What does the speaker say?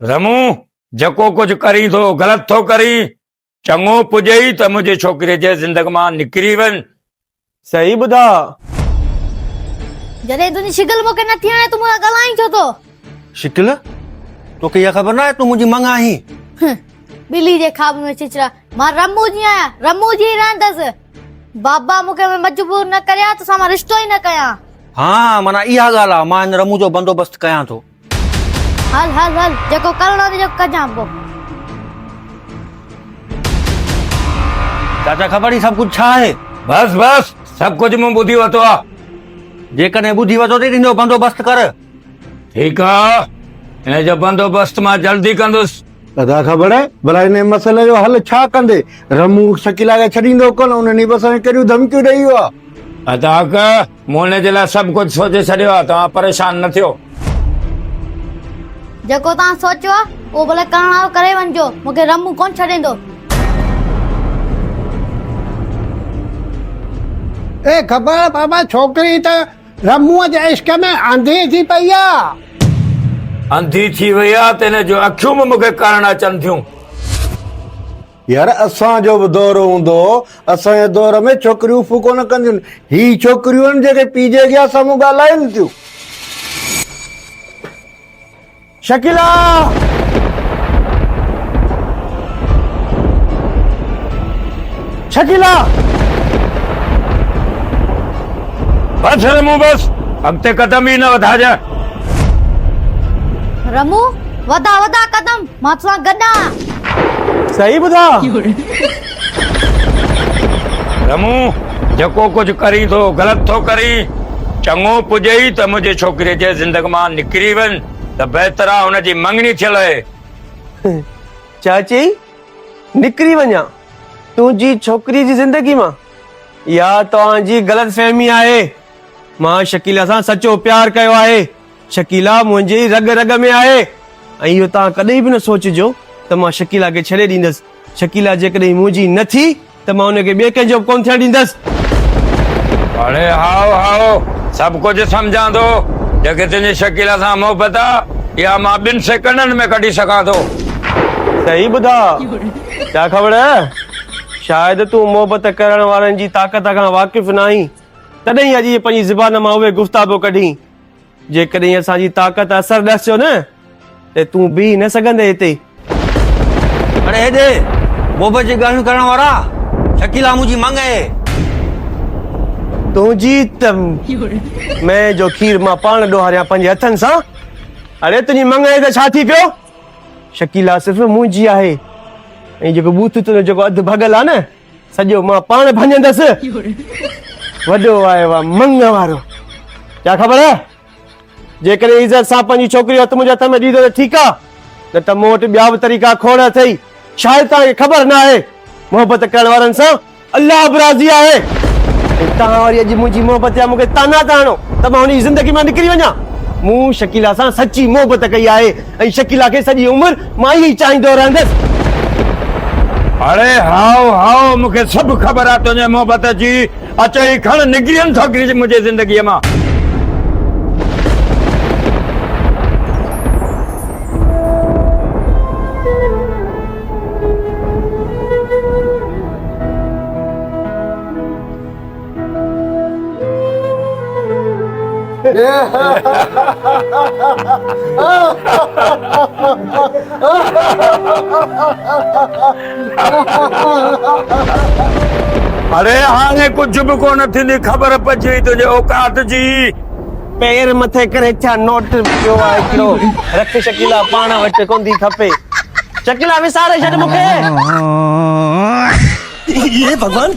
रमू जको कुछ करी तो गलत थो करी चङो पुॼई त मुंहिंजी छोकिरीअ जे ज़िंदगी मां निकिरी वञ। सही ॿुधा। जॾहिं तुंहिंजी शिकिल मूंखे न थी हाणे तूं मूंखां ॻाल्हाई छो थो? शिकिल तोखे इहा ख़बर न आहे तूं मुंहिंजी मंग आहीं? ॿिली जे ख़्वाब में चिचड़ा मां रमू जी आहियां, रमू जी रहंदसि। बाबा मूंखे मजबूर न करिया त मां रिश्तो ई न कयां। हाँ माना इहा ॻाल्हि आहे, मां हिन रमू जो बंदोबस्तु कयां थो। हल हल हल जेको करणो आहे जेको कजां पोइ। चाचा ख़बर ई सभु कुझु छा आहे? बस बस सभु कुझु मूं ॿुधी वरितो आहे। जेकॾहिं ॿुधी वरितो त हिन जो बंदोबस्तु कर। ठीकु आहे, हिन जो बंदोबस्तु मां जल्दी कंदुसि। दादा ख़बर आहे भला हिन मसइले जो हल छा कंदे? रमू शकीला खे छॾींदो कोन, उन्हनि बस कहिड़ियूं धमकियूं ॾेई वियो आहे। अदाक मूं हिन जे लाइ सभु कुझु सोचे छॾियो आहे, तव्हां परेशान न थियो। जेको तव्हां सोचियो आहे उहो भले करण वारो करे वञिजो, मूंखे रमू कोन छॾींदो। ए ख़बर आहे बाबा, छोकिरी त रमूअ जे इश्क में आंधी थी पई आहे। अंधी थी वई आहे त हिन जो अखियूं बि मूंखे करण अचनि थियूं। यार असांजो बि दौर हूंदो, असांजे दौर में छोकिरियूं फूको न कंदियूं। ही छोकिरियूं आहिनि जेके पीउ जे अॻियां साम्हूं ॻाल्हाइनि थियूं। शकीला शकीला बस रमू बस, अॻिते कदम ई न वधाइजांइ। रमू वधा वधा कदम, मां तोसां गॾु आहियां। सही ॿुधा। रमू जेको कुझु करी तो गलत थो करी चङो पुॼई त मुंहिंजी छोकिरीअ जे ज़िंदगी मां निकिरी वञ त बहितर आहे हुनजी मंगनी थियल आहे। चाची निकिरी वञा तुंहिंजी छोकिरी जी ज़िंदगी मां? या तव्हांजी ग़लति फहमी आहे। मां शकीला सां सचो प्यार कयो आहे। शकीला मुंहिंजी रग रग में आहे ऐं इहो तव्हां कॾहिं बि न सोचिजो त मां शकीला खे छॾे ॾींदसि। शकीला जेकॾहिं मुंहिंजी न थी त मां हुनखे ॿिए कंहिंजो बि कोन थियणु ॾींदसि। अरे हाओ हाओ सभु कुझु सम्झां थो। जेके तुंहिंजी शकीला सां मोहबत आहे इहा मां ॿिनि सेकंडनि में कढी सघां थो। सही ॿुधा। छा ख़बर आहे, शायदि तूं मोहबत करण वारनि जी ताक़त खां वाक़िफ़ न आहीं, तॾहिं अॼु पंहिंजी ज़ुबान मां उहे गुफ़्ताबो कढी। जेकॾहिं असांजी ताक़त असर ॾसियो न त तूं बीह न सघंदे हिते। अरे हेॾे मोहबत जी ॻाल्हियूं करण वारा, शकीला मुंहिंजी मंग आहे। तुंहिंजी त मैं जो खीर मां पाण ॾोहारियां पंहिंजे हथनि सां। अरे तुंहिंजी मंग आहे त छा थी पियो? शकीला सिर्फ़ु मुंहिंजी आहे ऐं जेको बूथ तुंहिंजो जेको अधु भॻल आहे न सॼो मां पाण भञंदसि। वॾो आयो आहे मंग वारो। छा ख़बर आहे, जेकॾहिं इज़त सां पंहिंजी छोकिरी हथ मुंहिंजे हथ में ॾींदो त ठीकु आहे, न त मूं वटि ॿिया बि तरीक़ा खोड़ अथई। शायदि तव्हांखे ख़बर न आहे, मोहबत करण वारनि सां अल्लाह बि राज़ी आहे। ऐं तव्हां वरी अॼु मुंहिंजी मोहबत जा मूंखे ताना था हणो त मां हुनजी ज़िंदगी मां निकिरी वञा। मूं शकीला सां सची मोहबत कई आहे ऐं शकीला खे सॼी उमिरि मां ई चाहींदो रहंदसि। अरे हाओ हाओ मूंखे सभु ख़बर आहे तुंहिंजे मोहबत जी। अचई खण निकिरी वञ छोकिरी मुंहिंजे ज़िंदगीअ मां। अरे हाणे कुझु बि कोन थींदी, ख़बर पइजी तुंहिंजे औकात जी। पैर मथे करे छा नोट पियो आहे हिकिड़ो रख शकीला पाण वटि कोन थी खपे। शकीला विसारे छॾ मूंखे। ये भॻवान।